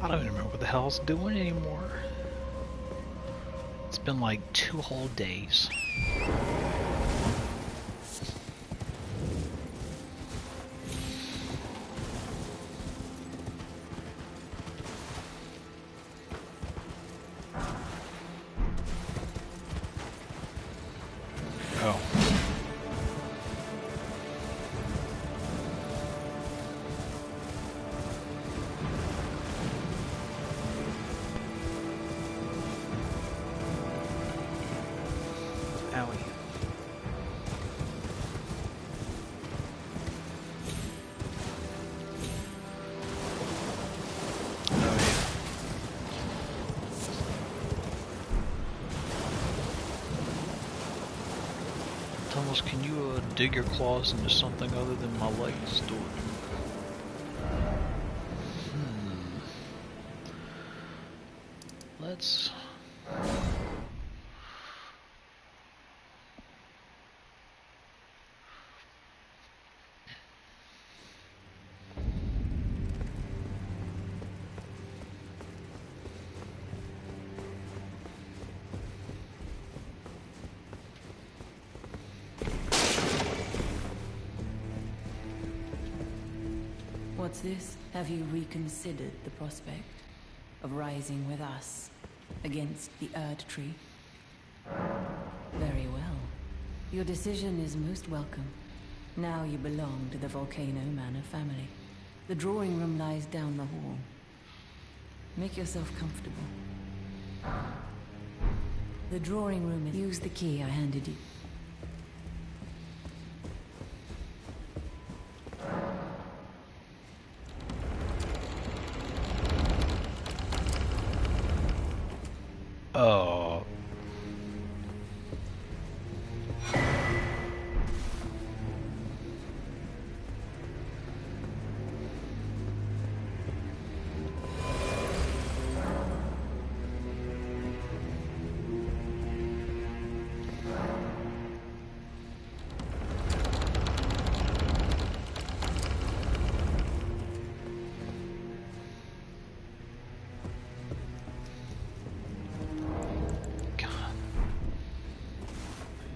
I don't even remember what the hell I was doing anymore. It's been like 2 whole days. Oh. Owie. Oh yeah. Thomas, can you dig your claws into something other than my legs, or? Let's. What's this? Have you reconsidered the prospect of rising with us against the Erd Tree? Very well. Your decision is most welcome. Now you belong to the Volcano Manor family. The drawing room lies down the hall. Make yourself comfortable. The drawing room is... Use the key I handed you. Oh.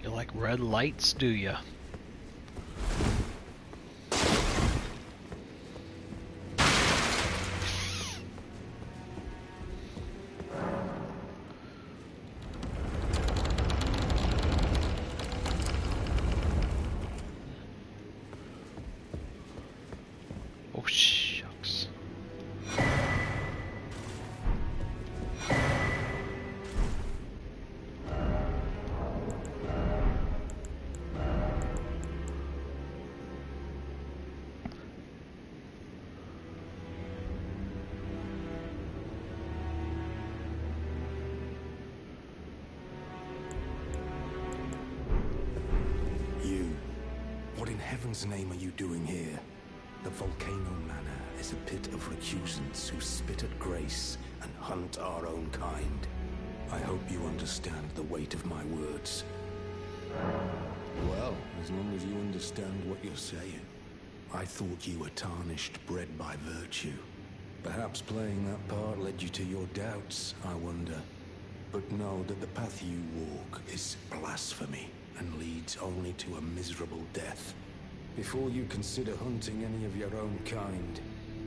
You like red lights, do ya? Oh, shucks. You. What in heaven's name are you doing here? The Volcano Manor is a pit of recusants who spit at grace and hunt our own kind. I hope you understand the weight of my words. Well, as long as you understand what you're saying. I thought you were tarnished, bred by virtue. Perhaps playing that part led you to your doubts, I wonder. But know that the path you walk is blasphemy and leads only to a miserable death. Before you consider hunting any of your own kind,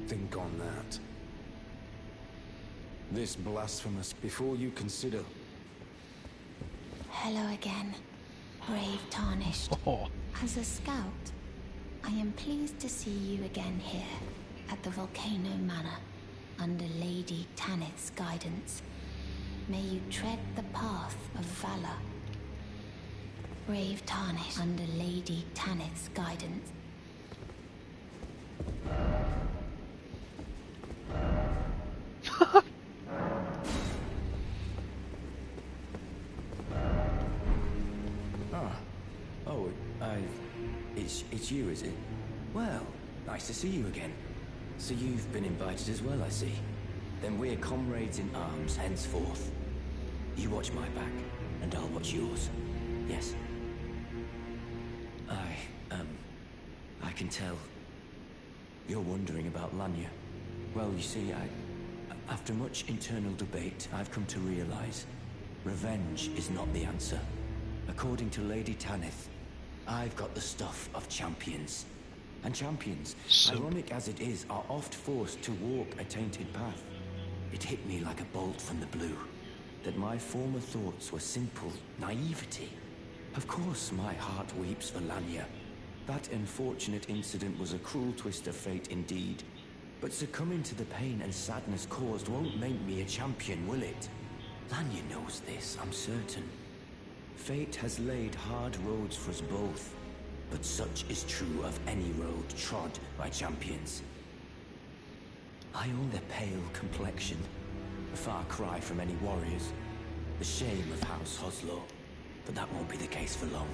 think on that. This blasphemous, before you consider... Hello again, brave Tarnished. Oh. As a scout, I am pleased to see you again here, at the Volcano Manor, under Lady Tanith's guidance. May you tread the path of valor. Brave Tarnished, under Lady Tanith's guidance. It's you, is it? Well, nice to see you again. So you've been invited as well, I see. Then we're comrades in arms henceforth. You watch my back, and I'll watch yours. Yes? I can tell. You're wondering about Lanya. Well, you see, After much internal debate, I've come to realize revenge is not the answer. According to Lady Tanith, I've got the stuff of champions. And champions, ironic as it is, are oft forced to walk a tainted path. It hit me like a bolt from the blue, that my former thoughts were simple naivety. Of course my heart weeps for Lanya. That unfortunate incident was a cruel twist of fate indeed. But succumbing to the pain and sadness caused won't make me a champion, will it? Lanya knows this, I'm certain. Fate has laid hard roads for us both, but such is true of any road trod by champions. I own their pale complexion, a far cry from any warriors. The shame of House Hoslow, but that won't be the case for long.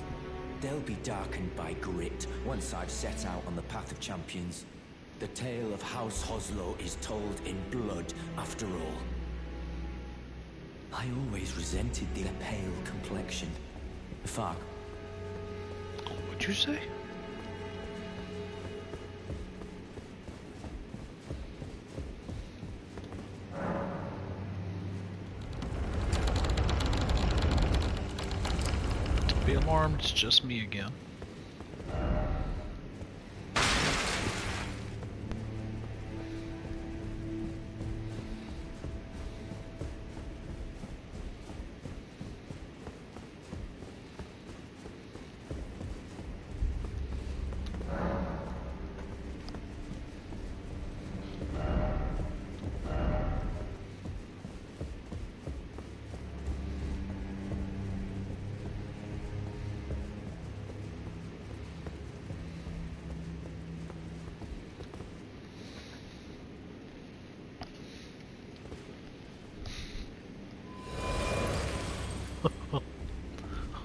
They'll be darkened by grit once I've set out on the path of champions. The tale of House Hoslow is told in blood, after all. I always resented the pale complexion. The far... What'd you say? Don't be alarmed, it's just me again.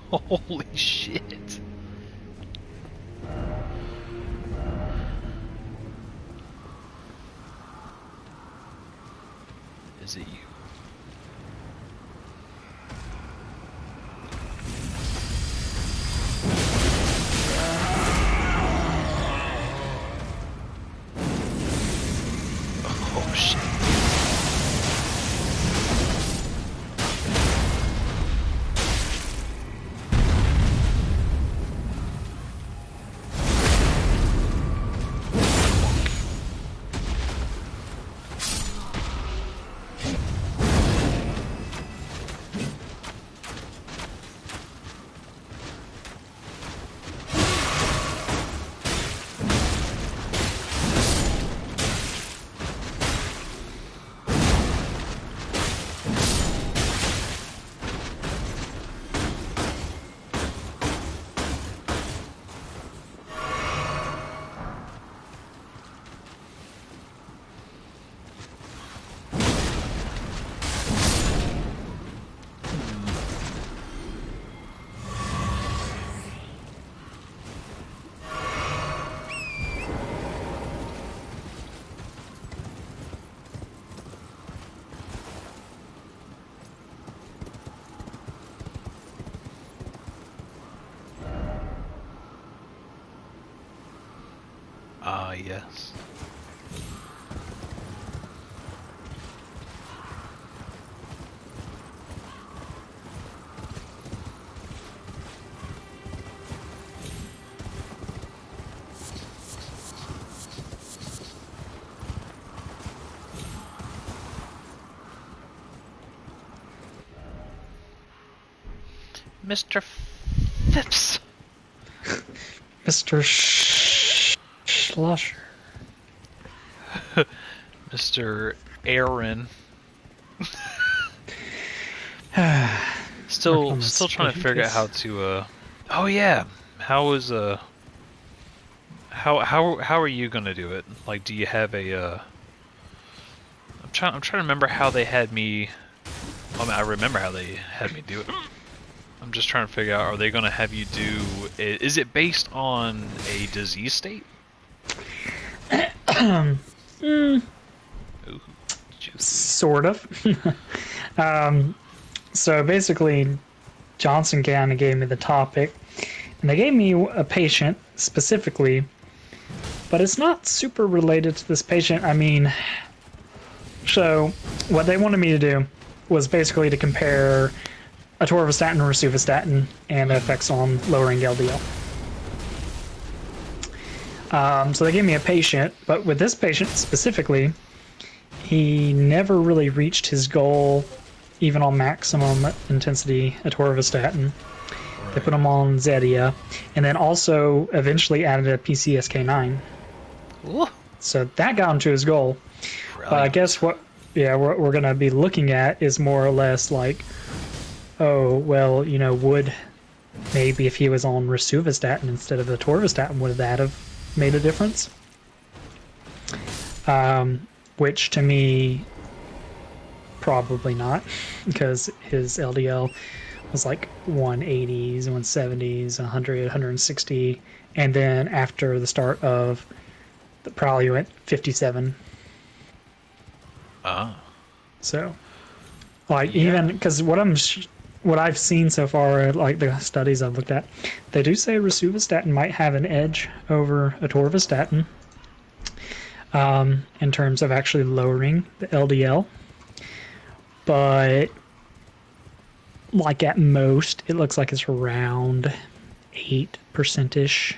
Holy shit. Is it you? Oh shit. Ah, yes. Mr. Phipps. Mr. Schlusher. Mr. Aaron. still trying to figure out how to oh yeah. How are you gonna do it? Like, do you have a I'm trying to remember how they had me. I mean, I remember how they had me do it. I'm just trying to figure out, are they gonna have you do, is it based on a disease state? Ooh, juicy. sort of. So basically, Johnson kind of gave me the topic, and they gave me a patient specifically, but it's not super related to this patient. I mean, So, what they wanted me to do was basically to compare atorvastatin and rosuvastatin and the effects on lowering LDL. So they gave me a patient, but with this patient specifically, he never really reached his goal, even on maximum intensity atorvastatin. They put him on Zetia, and then also eventually added a PCSK9. Ooh. So that got him to his goal. But I guess what we're going to be looking at is more or less like, oh, well, you know, would maybe if he was on rosuvastatin instead of atorvastatin, would that have made a difference? Which to me, probably not, because his LDL was like 180s, 170s, 100, 160, and then after the start of the probably went 57. So, like, even because what I've seen so far, like the studies I've looked at, they do say rosuvastatin might have an edge over atorvastatin in terms of actually lowering the LDL, but like at most, it looks like it's around 8%-ish,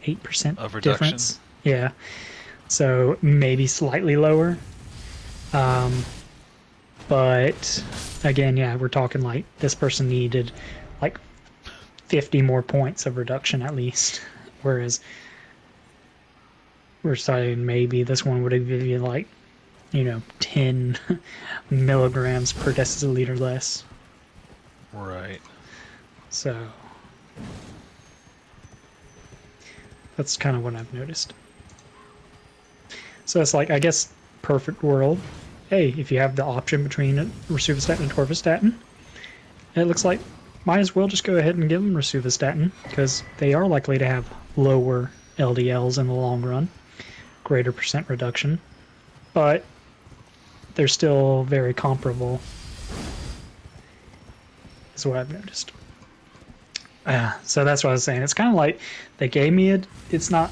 8% of reduction. Difference. Yeah, so maybe slightly lower. But again, yeah, we're talking like this person needed like 50 more points of reduction at least, whereas we're saying maybe this one would have given you like, you know, 10 milligrams per deciliter less. Right. So that's kind of what I've noticed. So it's like, I guess, perfect world. Hey, if you have the option between rosuvastatin and atorvastatin, it looks like might as well just go ahead and give them rosuvastatin, because they are likely to have lower LDLs in the long run, greater percent reduction, but they're still very comparable, is what I've noticed. So that's what I was saying. It's kind of like they gave me it. It's not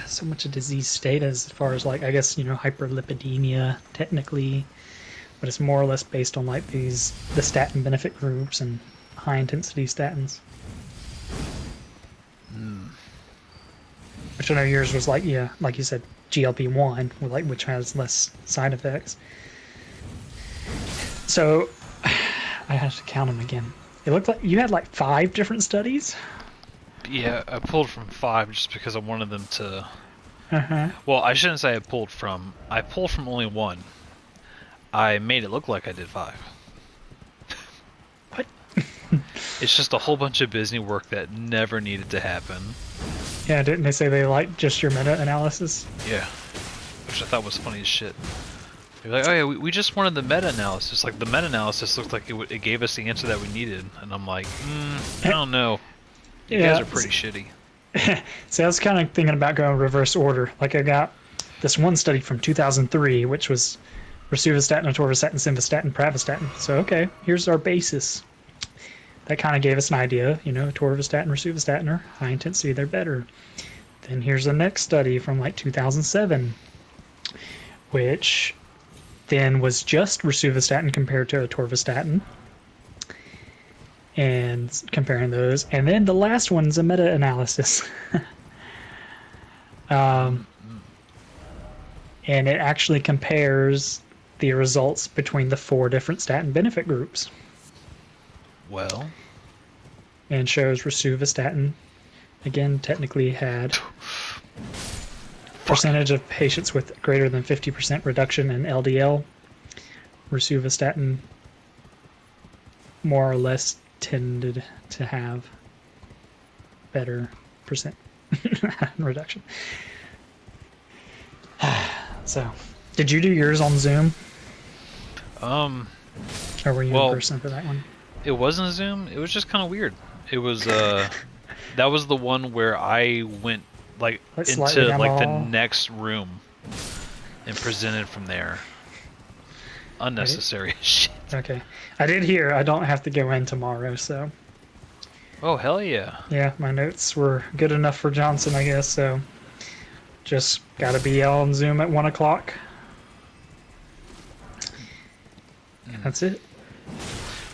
so much a disease state as far as like, I guess, you know, hyperlipidemia technically, but it's more or less based on like the statin benefit groups and high intensity statins. Which I know yours was like, yeah, like you said, GLP-1, like which has less side effects. So I have to count them again. It looked like you had like 5 different studies. Yeah, I pulled from 5 just because I wanted them to... Well, I shouldn't say I pulled from only 1. I made it look like I did 5. What? It's just a whole bunch of busy work that never needed to happen. Yeah, didn't they say they liked just your meta-analysis? Yeah, which I thought was funny as shit. They're like, oh yeah, we just wanted the meta-analysis. Like, the meta-analysis looked like it gave us the answer that we needed. And I'm like, I don't know. You guys are pretty shitty. See, I was kind of thinking about going reverse order. Like, I got this one study from 2003, which was rosuvastatin, atorvastatin, simvastatin, pravastatin. So, okay, here's our basis. That kind of gave us an idea. You know, atorvastatin, rosuvastatin are high intensity, they're better. Then here's the next study from like 2007, which then was just rosuvastatin compared to atorvastatin, and comparing those. And then the last one's a meta-analysis. And it actually compares the results between the 4 different statin benefit groups. Well, and shows rosuvastatin, again, technically had percentage of patients with greater than 50% reduction in LDL. Rosuvastatin more or less tended to have better percent reduction. So, did you do yours on Zoom? Or were you in person for that one? It wasn't Zoom. It was just kind of weird. It was that was the one where I went like into like the next room and presented from there. Unnecessary shit. Okay, I did hear I don't have to go in tomorrow, so. Oh hell yeah! Yeah, my notes were good enough for Johnson, I guess. So, just gotta be on Zoom at 1 o'clock. That's it.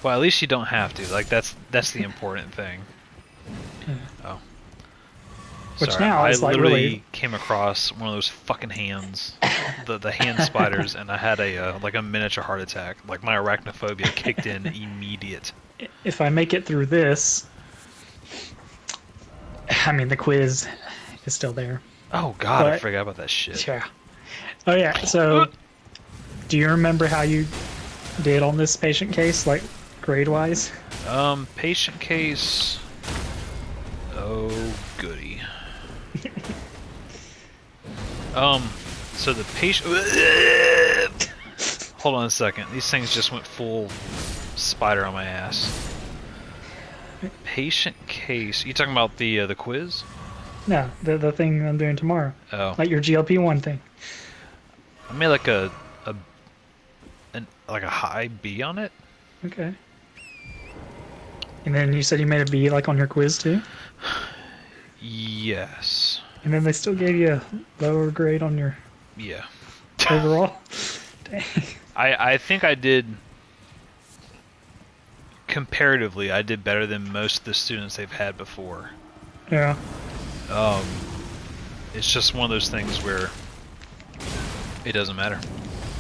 Well, at least you don't have to. Like that's the important thing. Oh. Which Sorry, now I is like literally really. came across one of those fucking hands, the hand spiders, and I had a like a miniature heart attack. Like my arachnophobia kicked in immediate. If I make it through this, I mean the quiz is still there. Oh god, I But forgot about that shit. yeah. Oh yeah. So, do you remember how you did on this patient case, like grade wise? Patient case. Oh goody. So the patient. Hold on a second. These things just went full spider on my ass. Patient case. You talking about the quiz? No, the thing I'm doing tomorrow, Oh, like your GLP-1 thing. I made like a high B on it. Okay. And then you said you made a B like on your quiz too, Yes. and then they still gave you a lower grade on your Yeah. overall. Dang. I think I did. Comparatively, I did better than most of the students they've had before. Yeah. It's just one of those things where it doesn't matter.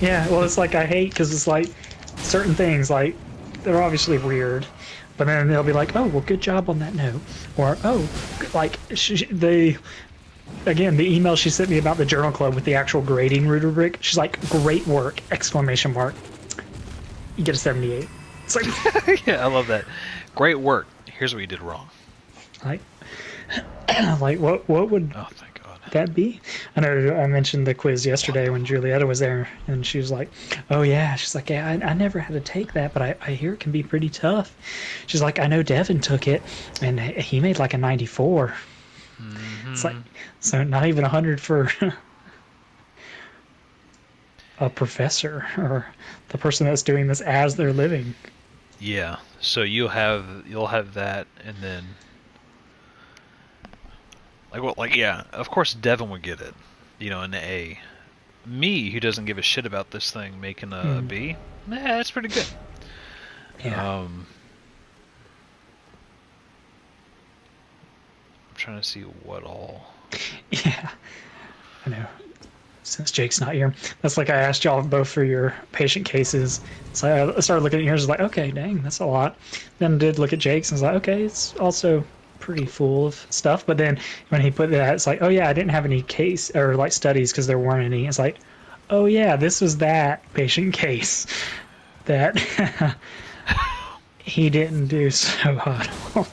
Yeah. Well, it's like I hate because it's like certain things like they're obviously weird, but then they'll be like, "Oh, well, good job on that note," or "Oh, like they." Again, the email she sent me about the journal club with the actual grading rubric, she's like, "Great work!" Exclamation mark. You get a 78. It's like, Yeah, I love that. Great work. Here's what you did wrong. like, like what would Oh, thank God. that be? I know I mentioned the quiz yesterday when Julietta was there, and she was like, "Oh yeah," she's like, "Yeah, I never had to take that, but I hear it can be pretty tough." She's like, "I know Devin took it, and he made like a 94." It's like, so not even 100 for a professor or the person that's doing this as they're living. Yeah. So you'll have that, and then yeah. Of course, Devin would get it. An A. Me, who doesn't give a shit about this thing, making a B. Nah, that's pretty good. Yeah. I'm trying to see what all. Yeah. I know. Since Jake's not here, that's like I asked y'all both for your patient cases. So I started looking at yours, like, okay, dang, that's a lot. Then did look at Jake's and was like, okay, it's also pretty full of stuff. But then when he put that, it's like, oh yeah, I didn't have any case or like studies because there weren't any. It's like, oh yeah, this was that patient case that he didn't do so hot on.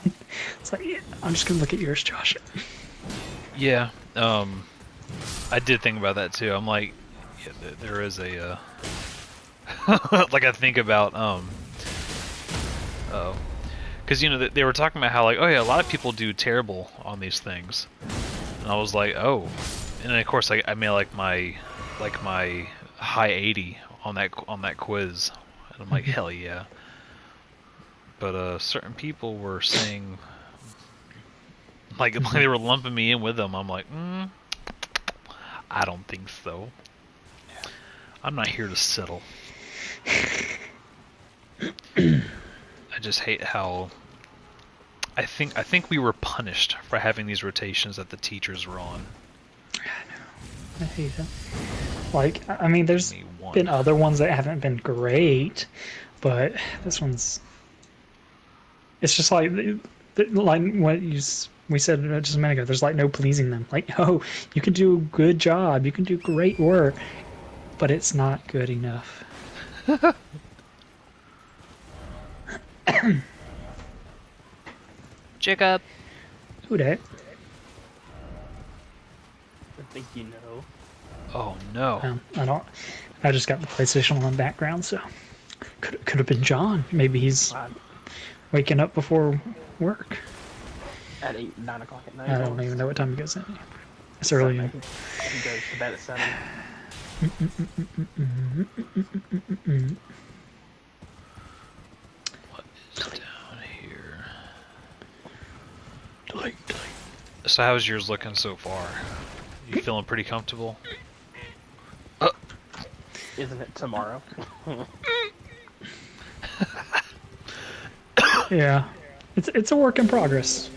It's like, yeah, I'm just gonna look at yours, Josh. Yeah. I did think about that too. I'm like, yeah, there is a like I think about because they were talking about how like, oh yeah, a lot of people do terrible on these things, and I was like, oh, and then of course I made like my high 80 on that quiz, and I'm like, hell yeah. But certain people were saying like they were lumping me in with them. I'm like, I don't think so. I'm not here to settle. I just hate how I think we were punished for having these rotations that the teachers were on. I hate it. Like, I mean, there's Me one. been other ones that haven't been great, but this one's. It's just like what we said just a minute ago. There's like no pleasing them. Like, oh, you can do a good job, you can do great work, but it's not good enough. Jacob. Who dat? I think you know. Oh no. I don't. I just got the PlayStation on in the background, so could have been John. Maybe he's waking up before work. At 8, 9 o'clock at night. I don't even know what time he goes in. It's early. He goes to bed at 7. What is down here? So how's yours looking so far? You feeling pretty comfortable? Isn't it tomorrow? Yeah, it's a work in progress.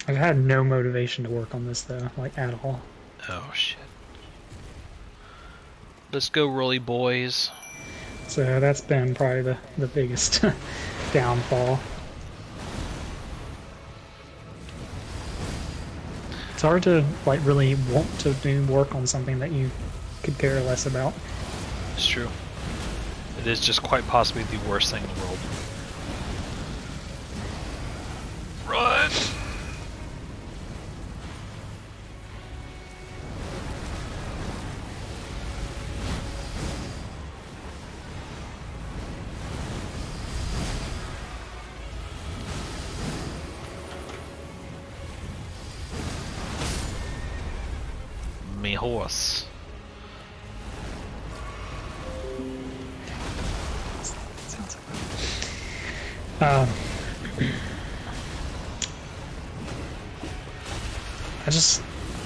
I've had no motivation to work on this though, like at all. Oh shit. Let's go, Rolly boys. So that's been probably the biggest downfall. It's hard to like really want to do work on something that you could care less about. It's true. It is just quite possibly the worst thing in the world. Run! Me horse. I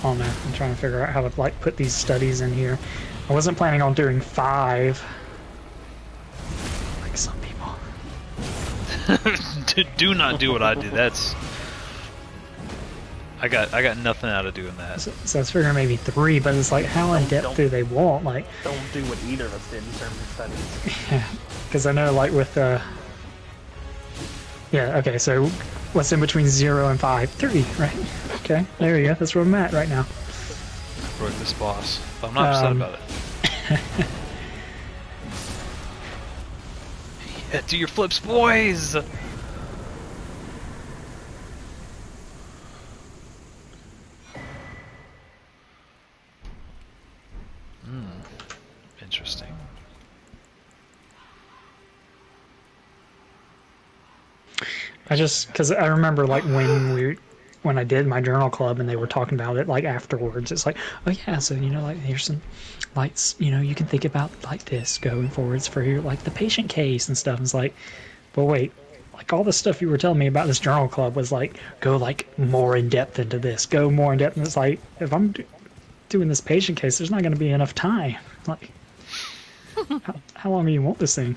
don't know. I'm trying to figure out how to like put these studies in here. I wasn't planning on doing 5, like some people. Do not do what I do. That's I got nothing out of doing that. So I was figuring maybe 3, but it's like how in depth do they want? Like, Don't do what either of us did in terms of studies. yeah, because I know like with yeah, okay, so what's in between 0 and 5? 3, right? Okay, there you go. That's where I'm at right now. Broke this boss. But I'm not upset about it. Yeah, do your flips, boys! Interesting. Because I remember like when I did my journal club and they were talking about it like afterwards, it's like, oh yeah, so you know like here's some lights, you know, you can think about like this going forwards for your like the patient case and stuff. And it's like, but wait, like all the stuff you were telling me about this journal club was like go like more in depth into this, go more in depth, and it's like if I'm doing this patient case, there's not going to be enough time. Like, how long do you want this thing?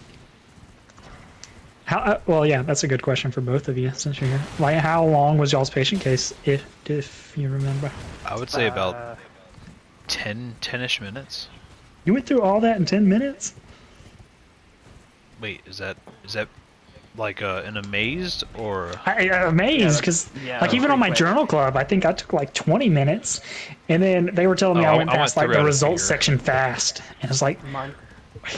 Well, yeah, that's a good question for both of you since you're here. Like, how long was y'all's patient case, if you remember? I would say about 10-ish minutes. You went through all that in 10 minutes? Wait, is that like an amazed or? I'm amazed because, like, even on my journal club, I think I took like 20 minutes, and then they were telling me I went past like the results section fast, and it's like,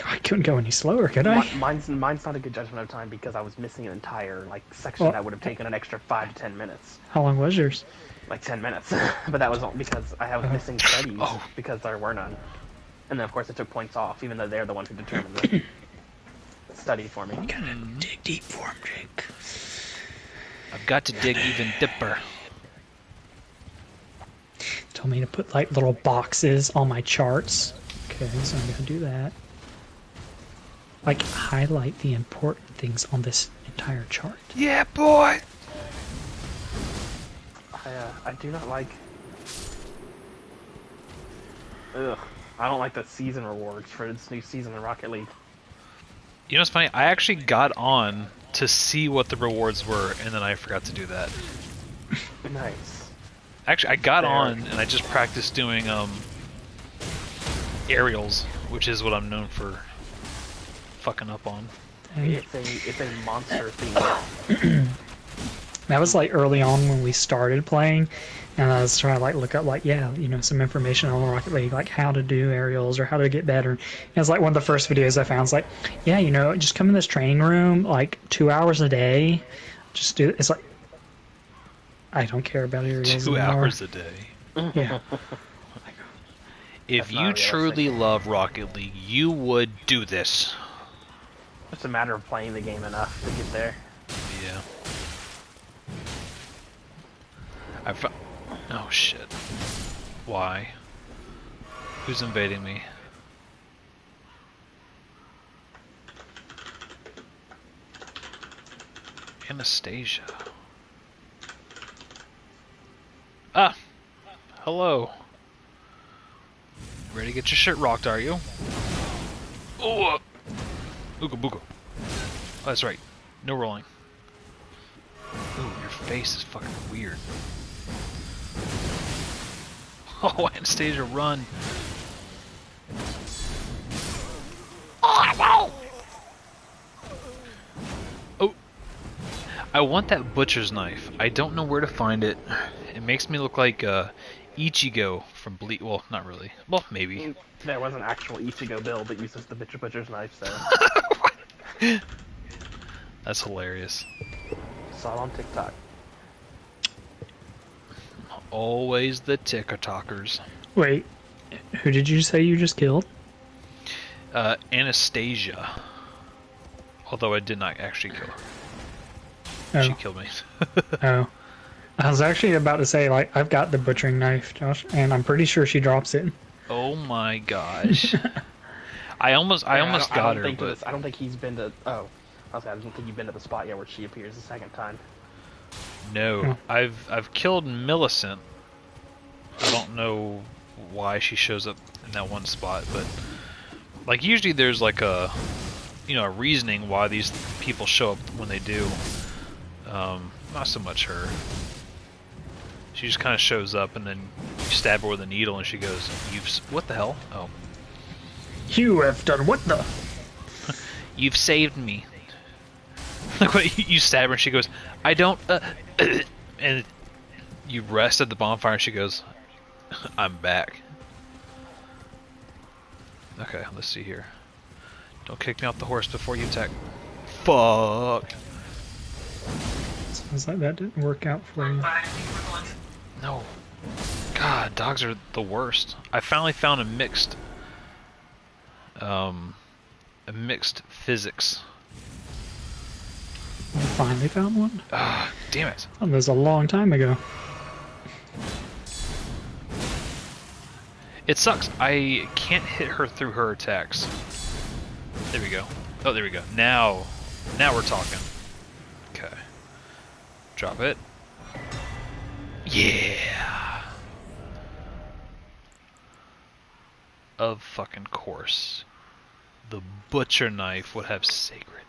I couldn't go any slower, could I? Mine's not a good judgment of time because I was missing an entire like section that would have taken an extra 5 to 10 minutes. How long was yours? Like 10 minutes, but that was all because I was missing studies because there were none, and then of course I took points off, even though they're the ones who determined the study for me. You gotta dig deep for him, Jake. I've got to dig even deeper. Told me to put like little boxes on my charts. Okay, so I'm gonna do that. Like highlight the important things on this entire chart. Yeah, boy. I do not like. Ugh, I don't like the season rewards for this new season in Rocket League. You know what's funny? I actually got on to see what the rewards were, and then I forgot to do that. Nice. Actually, I got on and I just practiced doing aerials, which is what I'm known for fucking up on. It's a monster theme. That was like early on when we started playing, and I was trying to like look up like some information on Rocket League, like how to do aerials or how to get better. And it's like one of the first videos I found. It's like, yeah, just come in this training room like 2 hours a day, just do. It's like I don't care about aerials 2 anymore. hours a day. Yeah. If you truly love Rocket League, you would do this. It's a matter of playing the game enough to get there. Yeah. Oh shit. Why? Who's invading me? Anastasia. Ah! Hello. Ready to get your shit rocked, are you? Oh! Ooga booga. Oh, that's right. No rolling. Ooh, your face is fucking weird. Oh, Anastasia, run! Oh, no! Oh! I want that butcher's knife. I don't know where to find it. It makes me look like Ichigo from Bleach. Well, not really. Well, maybe. There was an actual Ichigo build that uses the butcher's knife, so That's hilarious. saw it on TikTok. Always the ticker-talkers. Wait, who did you say you just killed? Anastasia. Although I did not actually kill her. Oh. She killed me. Oh. I was actually about to say, like, I've got the butchering knife, Josh, and I'm pretty sure she drops it. Oh my gosh. I almost got her, but I don't think he's been to. Oh, I don't think you've been to the spot yet where she appears the second time. no. I've killed Millicent. I don't know why she shows up in that one spot, but like usually there's like a a reasoning why these people show up when they do. Not so much her. She just kind of shows up and then you stab her with a needle and she goes, what the hell? Oh. You have done what the? You've saved me. Like when you stab her and she goes, I don't, and you rest at the bonfire and she goes, I'm back. Okay, let's see here. Don't kick me off the horse before you attack. Fuck. Sounds like that didn't work out for you. No. God, dogs are the worst. I finally found a mixed physics. You finally found one? Ah, damn it. Oh, that was a long time ago. It sucks. I can't hit her through her attacks. There we go. Oh, there we go. Now we're talking. Okay. Drop it. Yeah. Of fucking course. The butcher knife would have sacred.